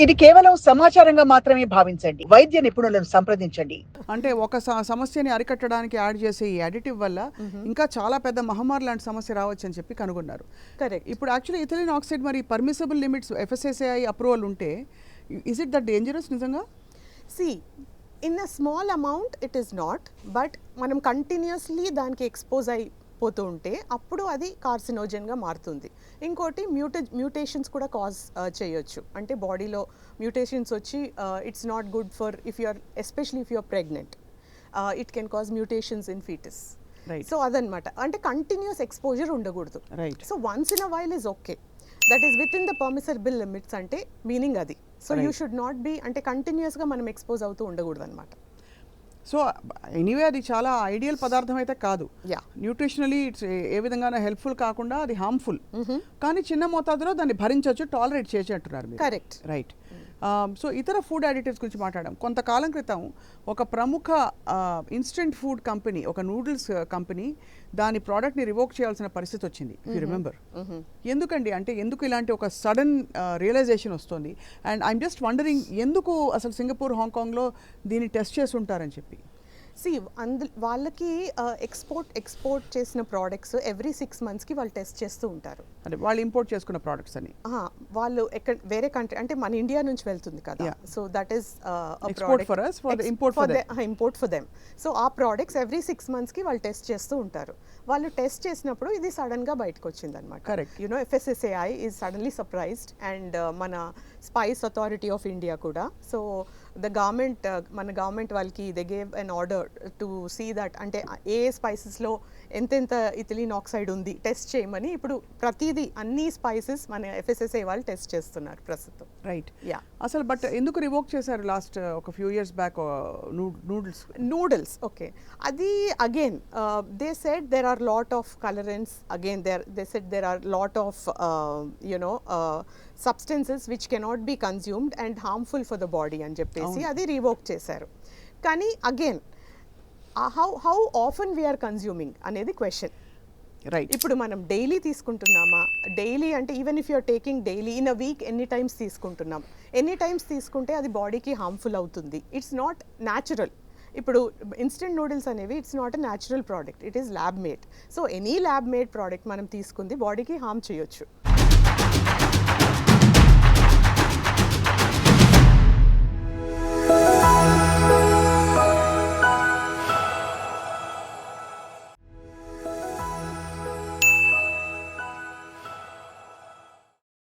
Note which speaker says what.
Speaker 1: ఇది కేవలం సమాచారంగా మాత్రమే భావించండి. వైద్య నిపుణులను సంప్రదించండి.
Speaker 2: అంటే ఒక సమస్యని అరికట్టడానికి యాడ్ చేసే ఈ అడిటివ్ వల్ల ఇంకా చాలా పెద్ద మహమ్మారి లాంటి సమస్య రావచ్చు అని చెప్పి కనుగొన్నారు.
Speaker 3: కరెక్ట్.
Speaker 2: ఇప్పుడు యాక్చువల్లీ ఇథిలిన్ ఆక్సైడ్ మరి పర్మిసబుల్ లిమిట్స్ FSSAI అప్రూవల్ ఉంటే ఇస్ ఇట్ దట్ డేంజరస్ నిజంగా?
Speaker 3: See in a small amount it is not, but మనం కంటిన్యూస్లీ దానికి ఎక్స్పోజ్ అయిపోతూ ఉంటే అప్పుడు అది కార్సినోజన్గా మారుతుంది. ఇంకోటి మ్యూటేషన్స్ కూడా కాజ్ చేయొచ్చు. అంటే బాడీలో మ్యూటేషన్స్ వచ్చి it's not good for if you're especially if you're pregnant, it can cause mutations in foetus. So అదనమాట, అంటే కంటిన్యూస్ ఎక్స్పోజర్ ఉండకూడదు.
Speaker 2: Right.
Speaker 3: So once in a while is okay, that is within the permissible limits అంటే meaning అది. So you should not be, అంటే కంటిన్యూస్గా మనం expose అవుతూ ఉండకూడదు అనమాట.
Speaker 2: సో ఎనీవే అది చాలా ఐడియల్ పదార్థం అయితే కాదు.
Speaker 3: యా,
Speaker 2: న్యూట్రిషనలీ ఇట్స్ ఏ విధంగా హెల్ప్ఫుల్ కాకుండా అది హార్మ్ఫుల్. కానీ చిన్న మోతాదులో దాన్ని భరించవచ్చు, టాలరేట్ చేసేట్టున్నారు మీరు.
Speaker 3: కరెక్ట్.
Speaker 2: రైట్. సో ఇతర ఫుడ్ అడిటివ్స్ గురించి మాట్లాడడం. కొంతకాలం క్రితం ఒక ప్రముఖ ఇన్స్టెంట్ ఫుడ్ కంపెనీ, ఒక నూడిల్స్ కంపెనీ దాని ప్రోడక్ట్ని రివోక్ చేయాల్సిన పరిస్థితి వచ్చింది, ఇఫ్ యూ రిమెంబర్. ఎందుకండి, అంటే ఎందుకు ఇలాంటి ఒక సడన్ రియలైజేషన్ వస్తుంది? అండ్ ఐఎమ్ జస్ట్ వండరింగ్, ఎందుకు అసలు సింగపూర్, హాంకాంగ్లో దీన్ని టెస్ట్ చేసి ఉంటారని చెప్పి.
Speaker 3: సి వాళ్ళకి ఎక్స్పోర్ట్ చేసిన ప్రోడక్ట్స్ ఎవ్రీ 6 monthsకి వాళ్ళు టెస్ట్ చేస్తూ ఉంటారు.
Speaker 2: అంటే వాళ్ళు ఇంపోర్ట్ చేసుకున్న ప్రోడక్ట్స్ అని
Speaker 3: వాళ్ళు వేరే కంట్రీ, అంటే మన ఇండియా నుంచి వెళ్తుంది కదా, so that is
Speaker 2: export for us, for the import for them.
Speaker 3: Import for them. So ఆ ప్రోడక్ట్స్ ఎవ్రీ 6 monthsకి వాళ్ళు టెస్ట్ చేస్తూ ఉంటారు. వాళ్ళు టెస్ట్ చేసినప్పుడు ఇది సడన్గా బయటకు వచ్చింది అనమాట.
Speaker 2: Correct.
Speaker 3: You know FSSAI is suddenly surprised, and మన స్పైస్ అథారిటీ ఆఫ్ ఇండియా కూడా. సో ద గవర్నమెంట్, మన గవర్నమెంట్ వాళ్ళకి they gave an order to see that, అంటే ఏ స్పైసెస్లో ఎంతెంత ఇథిలిన్ ఆక్సైడ్ ఉంది టెస్ట్ చేయమని. ఇప్పుడు ప్రతిదీ అన్ని స్పైసెస్ మన FSSAI వాళ్ళు టెస్ట్ చేస్తున్నారు ప్రస్తుతం.
Speaker 2: రైట్.
Speaker 3: యా.
Speaker 2: అసలు బట్ ఎందుకు రివోక్ చేశారు లాస్ట్ ఒక few years back
Speaker 3: noodles? Okay, అది again they said there are lot of colourants, again they said there are lot of substances which cannot be consumed and harmful for the body అని చెప్పేసి అది revoke చేశారు. కానీ again how often we're consuming అనేది question.
Speaker 2: Right.
Speaker 3: ఇప్పుడు మనం daily తీసుకుంటున్నామా? Daily అంటే even if you're taking daily, in a week ఎన్ని టైమ్స్ తీసుకుంటున్నాం? ఎన్ని టైమ్స్ తీసుకుంటే అది బాడీకి హార్మ్ఫుల్ అవుతుంది? It's not natural. ఇప్పుడు ఇన్స్టెంట్ నూడిల్స్ అనేవి it's not a natural product, it is lab made. So any lab made product మనం తీసుకుంది బాడీకి హార్మ్ చేయొచ్చు.